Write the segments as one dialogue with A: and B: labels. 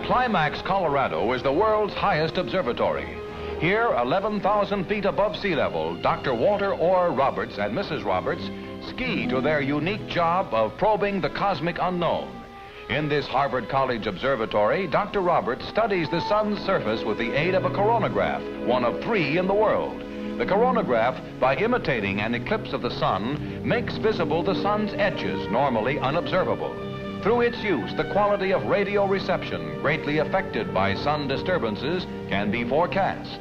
A: Climax, Colorado is the world's highest observatory. Here, 11,000 feet above sea level, Dr. Walter Orr Roberts and Mrs. Roberts ski to their unique job of probing the cosmic unknown. In this Harvard College observatory, Dr. Roberts studies the sun's surface with the aid of a coronagraph, one of 3 in the world. The coronagraph, by imitating an eclipse of the sun, makes visible the sun's edges, normally unobservable. Through its use, the quality of radio reception, greatly affected by sun disturbances, can be forecast.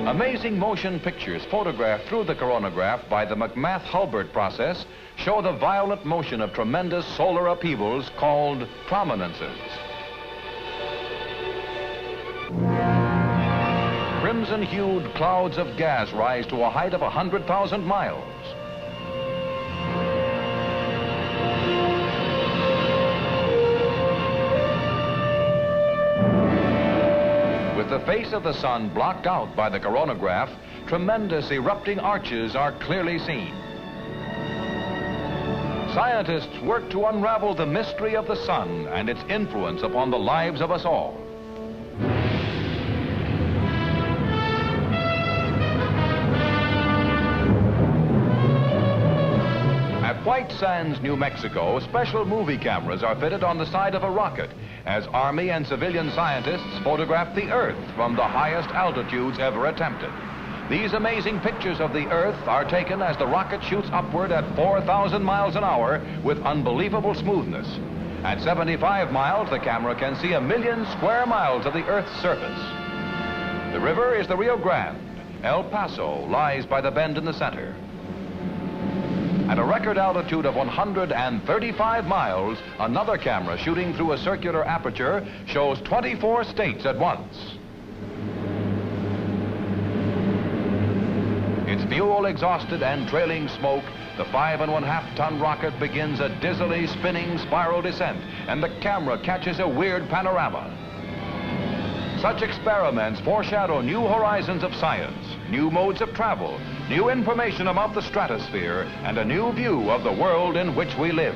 A: Amazing motion pictures photographed through the coronagraph by the McMath-Hulbert process show the violent motion of tremendous solar upheavals called prominences. Crimson-hued clouds of gas rise to a height of 100,000 miles. With the face of the sun blocked out by the coronagraph, tremendous erupting arches are clearly seen. Scientists work to unravel the mystery of the sun and its influence upon the lives of us all. At White Sands, New Mexico, special movie cameras are fitted on the side of a rocket as Army and civilian scientists photograph the Earth from the highest altitudes ever attempted. These amazing pictures of the Earth are taken as the rocket shoots upward at 4,000 miles an hour with unbelievable smoothness. At 75 miles, the camera can see 1 million square miles of the Earth's surface. The river is the Rio Grande. El Paso lies by the bend in the center. At a record altitude of 135 miles, another camera shooting through a circular aperture shows 24 states at once. Its fuel exhausted and trailing smoke, the 5.5-ton rocket begins a dizzily spinning spiral descent, and the camera catches a weird panorama. Such experiments foreshadow new horizons of science, new modes of travel, new information about the stratosphere, and a new view of the world in which we live.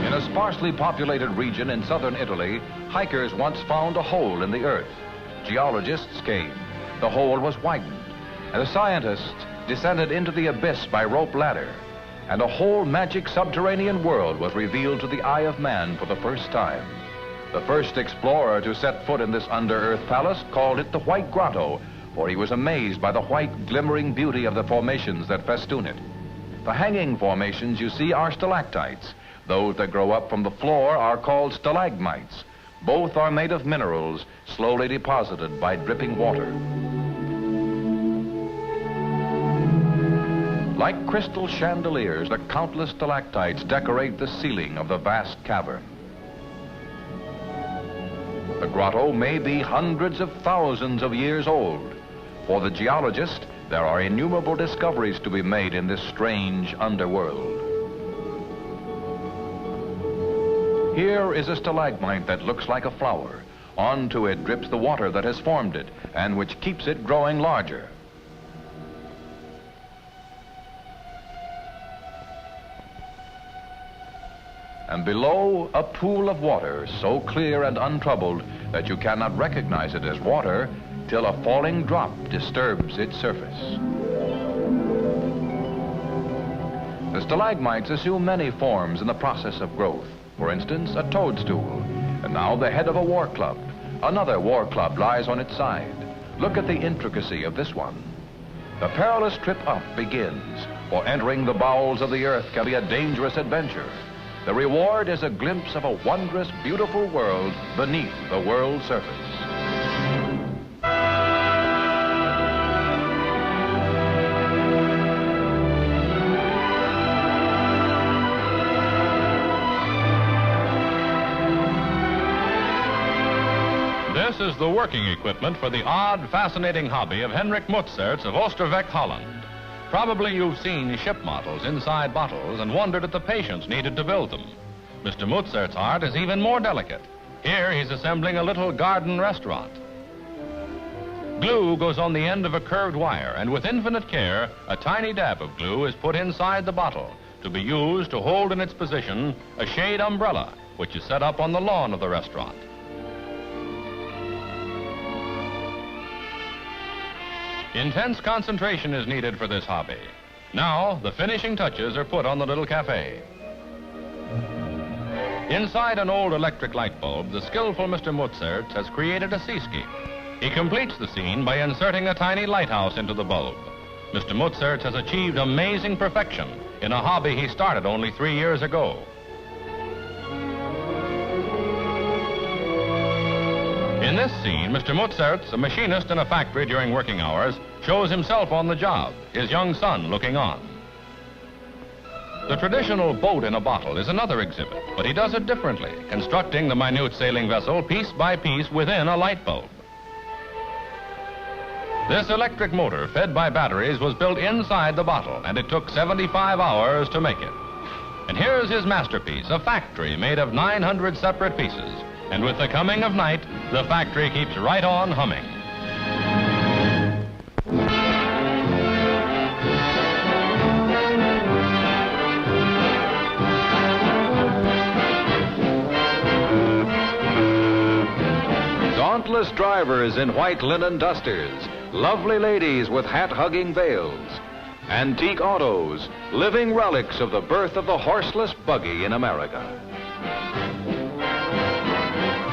A: In a sparsely populated region in southern Italy, hikers once found a hole in the earth. Geologists came. The hole was widened, and the scientists descended into the abyss by rope ladder, and a whole magic subterranean world was revealed to the eye of man for the first time. The first explorer to set foot in this under-earth palace called it the White Grotto, for he was amazed by the white, glimmering beauty of the formations that festoon it. The hanging formations you see are stalactites. Those that grow up from the floor are called stalagmites. Both are made of minerals, slowly deposited by dripping water. Like crystal chandeliers, the countless stalactites decorate the ceiling of the vast cavern. The grotto may be hundreds of thousands of years old. For the geologist, there are innumerable discoveries to be made in this strange underworld. Here is a stalagmite that looks like a flower. Onto it drips the water that has formed it, and which keeps it growing larger. And below, a pool of water so clear and untroubled that you cannot recognize it as water till a falling drop disturbs its surface. The stalagmites assume many forms in the process of growth. For instance, a toadstool, and now the head of a war club. Another war club lies on its side. Look at the intricacy of this one. The perilous trip up begins, for entering the bowels of the earth can be a dangerous adventure. The reward is a glimpse of a wondrous, beautiful world beneath the world's surface.
B: This is the working equipment for the odd, fascinating hobby of Henrik Mozart's of Oosterwijk, Holland. Probably you've seen ship models inside bottles and wondered at the patience needed to build them. Mr. Mozart's art is even more delicate. Here he's assembling a little garden restaurant. Glue goes on the end of a curved wire, and with infinite care, a tiny dab of glue is put inside the bottle to be used to hold in its position a shade umbrella, which is set up on the lawn of the restaurant. Intense concentration is needed for this hobby. Now, the finishing touches are put on the little cafe. Inside an old electric light bulb, the skillful Mr. Mozart has created a seascape. He completes the scene by inserting a tiny lighthouse into the bulb. Mr. Mozart has achieved amazing perfection in a hobby he started only 3 years ago. In this scene, Mr. Mozart, a machinist in a factory during working hours, shows himself on the job, his young son looking on. The traditional boat in a bottle is another exhibit, but he does it differently, constructing the minute sailing vessel piece by piece within a light bulb. This electric motor, fed by batteries, was built inside the bottle, and it took 75 hours to make it. And here's his masterpiece, a factory made of 900 separate pieces. And with the coming of night, the factory keeps right on humming.
A: Dauntless drivers in white linen dusters, lovely ladies with hat-hugging veils, antique autos, living relics of the birth of the horseless buggy in America.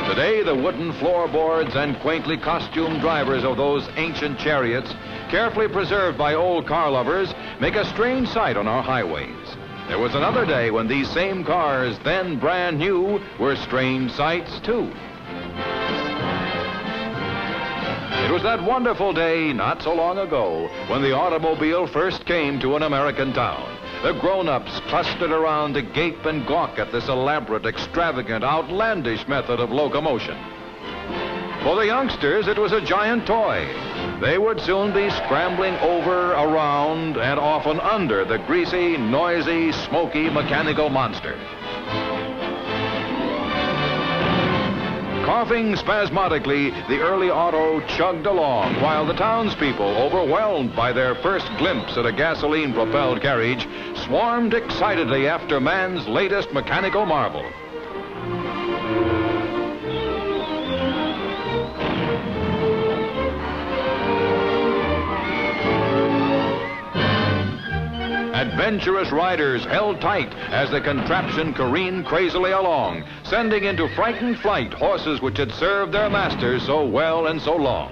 A: Today, the wooden floorboards and quaintly costumed drivers of those ancient chariots, carefully preserved by old car lovers, make a strange sight on our highways. There was another day when these same cars, then brand new, were strange sights too. It was that wonderful day, not so long ago, when the automobile first came to an American town. The grown-ups clustered around to gape and gawk at this elaborate, extravagant, outlandish method of locomotion. For the youngsters, it was a giant toy. They would soon be scrambling over, around, and often under the greasy, noisy, smoky, mechanical monster. Coughing spasmodically, the early auto chugged along, while the townspeople, overwhelmed by their first glimpse at a gasoline-propelled carriage, swarmed excitedly after man's latest mechanical marvel. Adventurous riders held tight as the contraption careened crazily along, sending into frightened flight horses which had served their masters so well and so long.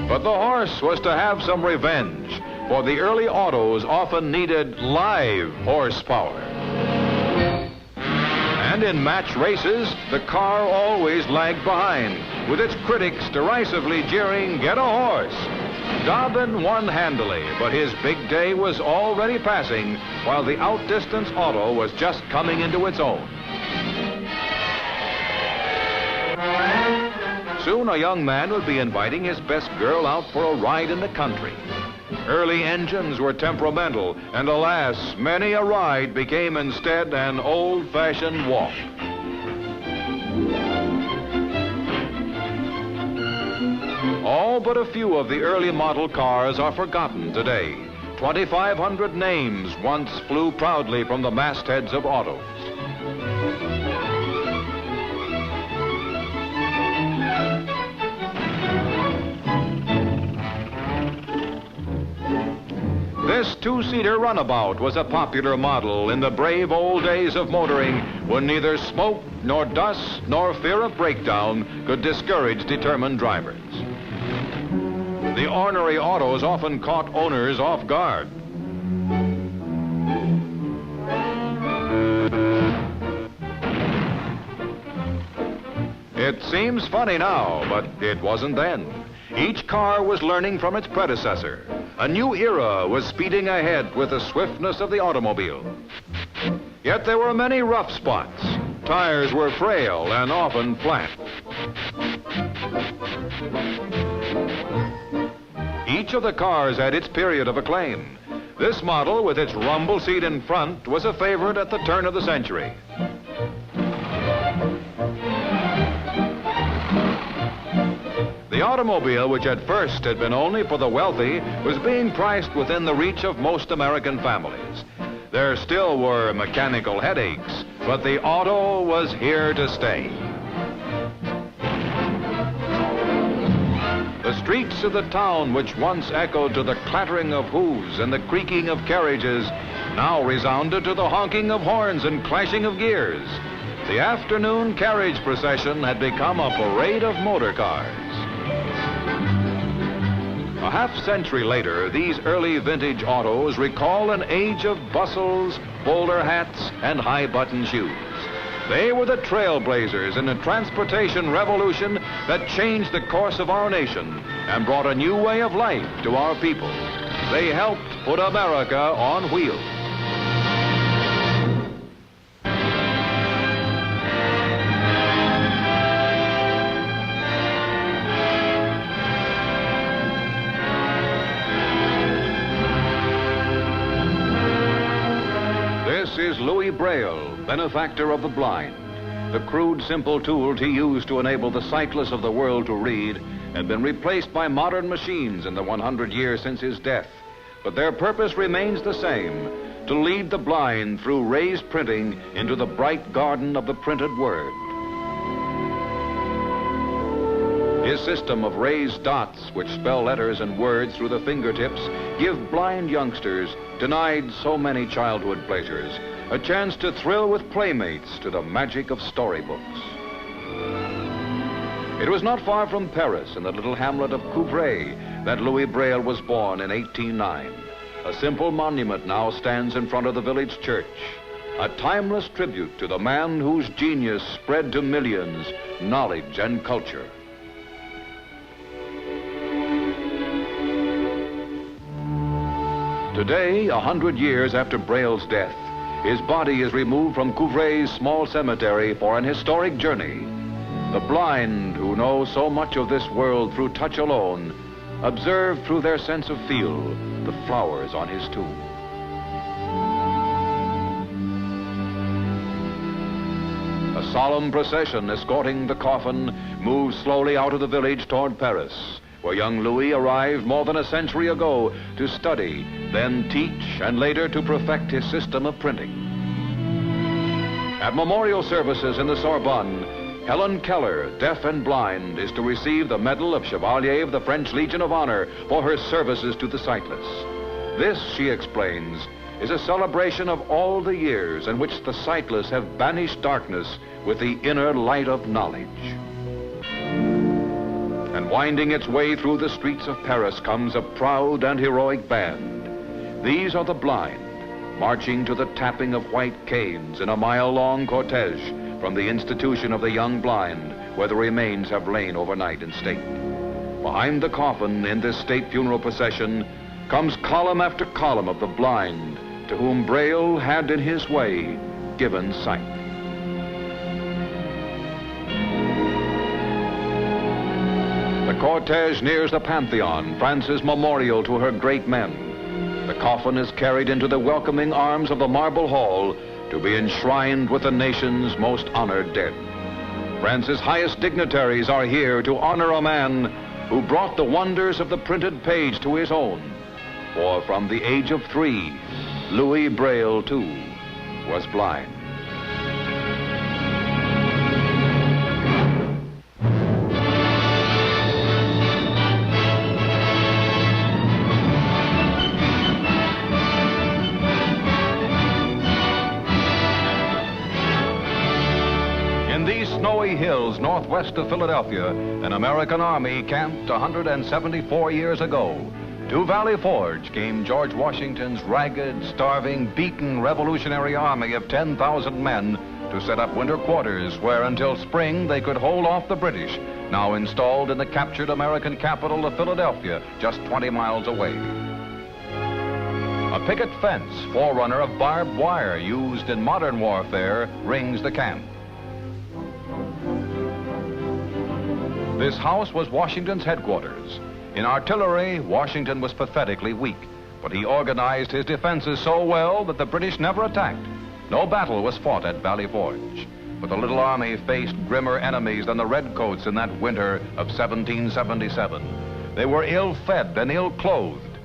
A: But the horse was to have some revenge, for the early autos often needed live horsepower. And in match races, the car always lagged behind, with its critics derisively jeering, "Get a horse!" Dobbin won handily, but his big day was already passing, while the outdistanced auto was just coming into its own. Soon a young man would be inviting his best girl out for a ride in the country. Early engines were temperamental, and alas, many a ride became instead an old-fashioned walk. All but a few of the early model cars are forgotten today. 2,500 names once flew proudly from the mastheads of autos. This two-seater runabout was a popular model in the brave old days of motoring, when neither smoke nor dust nor fear of breakdown could discourage determined drivers. The ornery autos often caught owners off guard. It seems funny now, but it wasn't then. Each car was learning from its predecessor. A new era was speeding ahead with the swiftness of the automobile. Yet there were many rough spots. Tires were frail and often flat. Each of the cars had its period of acclaim. This model, with its rumble seat in front, was a favorite at the turn of the century. The automobile, which at first had been only for the wealthy, was being priced within the reach of most American families. There still were mechanical headaches, but the auto was here to stay. The streets of the town, which once echoed to the clattering of hooves and the creaking of carriages, now resounded to the honking of horns and clashing of gears. The afternoon carriage procession had become a parade of motor cars. A half-century later, these early vintage autos recall an age of bustles, bowler hats, and high-button shoes. They were the Trailblazers in a transportation revolution that changed the course of our nation and brought a new way of life to our people. They helped put America on wheels. This is Louis Braille, benefactor of the blind. The crude, simple tools he used to enable the sightless of the world to read had been replaced by modern machines in the 100 years since his death. But their purpose remains the same, to lead the blind through raised printing into the bright garden of the printed word. His system of raised dots, which spell letters and words through the fingertips, give blind youngsters, denied so many childhood pleasures, a chance to thrill with playmates to the magic of storybooks. It was not far from Paris, in the little hamlet of Couvray, that Louis Braille was born in 1809. A simple monument now stands in front of the village church, a timeless tribute to the man whose genius spread to millions knowledge and culture. Today, 100 years after Braille's death, his body is removed from Couvray's small cemetery for an historic journey. The blind, who know so much of this world through touch alone, observe through their sense of feel the flowers on his tomb. A solemn procession escorting the coffin moves slowly out of the village toward Paris, where young Louis arrived more than a century ago to study, then teach, and later to perfect his system of printing. At memorial services in the Sorbonne, Helen Keller, deaf and blind, is to receive the Medal of Chevalier of the French Legion of Honor for her services to the sightless. This, she explains, is a celebration of all the years in which the sightless have banished darkness with the inner light of knowledge. And winding its way through the streets of Paris comes a proud and heroic band. These are the blind, marching to the tapping of white canes in a mile-long cortege from the institution of the young blind, where the remains have lain overnight in state. Behind the coffin in this state funeral procession comes column after column of the blind, to whom Braille had in his way given sight. The cortege nears the Pantheon, France's memorial to her great men. The coffin is carried into the welcoming arms of the Marble Hall to be enshrined with the nation's most honored dead. France's highest dignitaries are here to honor a man who brought the wonders of the printed page to his own. For from the age of 3, Louis Braille, too, was blind. In these snowy hills northwest of Philadelphia, an American army camped 174 years ago. To Valley Forge came George Washington's ragged, starving, beaten Revolutionary Army of 10,000 men to set up winter quarters where until spring they could hold off the British, now installed in the captured American capital of Philadelphia, just 20 miles away. A picket fence, forerunner of barbed wire used in modern warfare, rings the camp. This house was Washington's headquarters. In artillery, Washington was pathetically weak, but he organized his defenses so well that the British never attacked. No battle was fought at Valley Forge, but the little army faced grimmer enemies than the Redcoats in that winter of 1777. They were ill-fed and ill-clothed.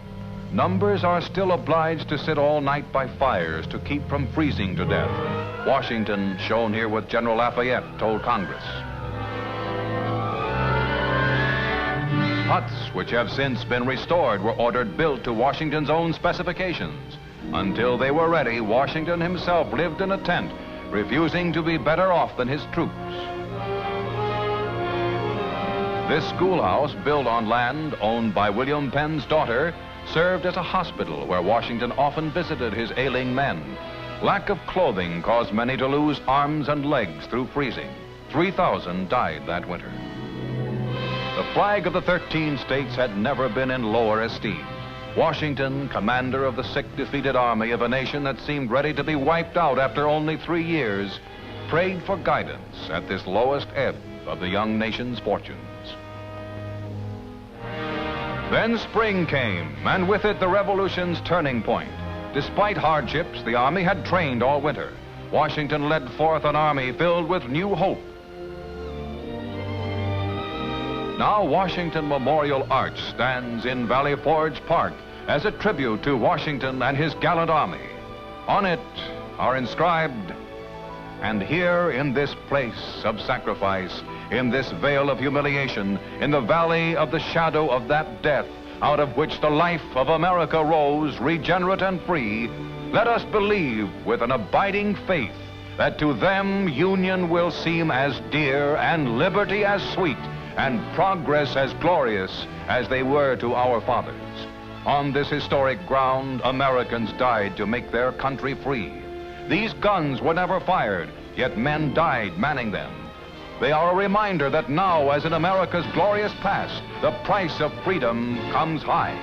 A: Numbers are still obliged to sit all night by fires to keep from freezing to death. Washington, shown here with General Lafayette, told Congress. Huts, which have since been restored, were ordered built to Washington's own specifications. Until they were ready, Washington himself lived in a tent, refusing to be better off than his troops. This schoolhouse, built on land owned by William Penn's daughter, served as a hospital where Washington often visited his ailing men. Lack of clothing caused many to lose arms and legs through freezing. 3,000 died that winter. The flag of the 13 states had never been in lower esteem. Washington, commander of the sick, defeated army of a nation that seemed ready to be wiped out after only 3 years, prayed for guidance at this lowest ebb of the young nation's fortunes. Then spring came, and with it the Revolution's turning point. Despite hardships, the army had trained all winter. Washington led forth an army filled with new hope. Now Washington Memorial Arch stands in Valley Forge Park as a tribute to Washington and his gallant army. On it are inscribed, "And here in this place of sacrifice, in this vale of humiliation, in the valley of the shadow of that death, out of which the life of America rose, regenerate and free, let us believe with an abiding faith that to them union will seem as dear and liberty as sweet and progress as glorious as they were to our fathers. On this historic ground, Americans died to make their country free. These guns were never fired, yet men died manning them. They are a reminder that now, as in America's glorious past, the price of freedom comes high."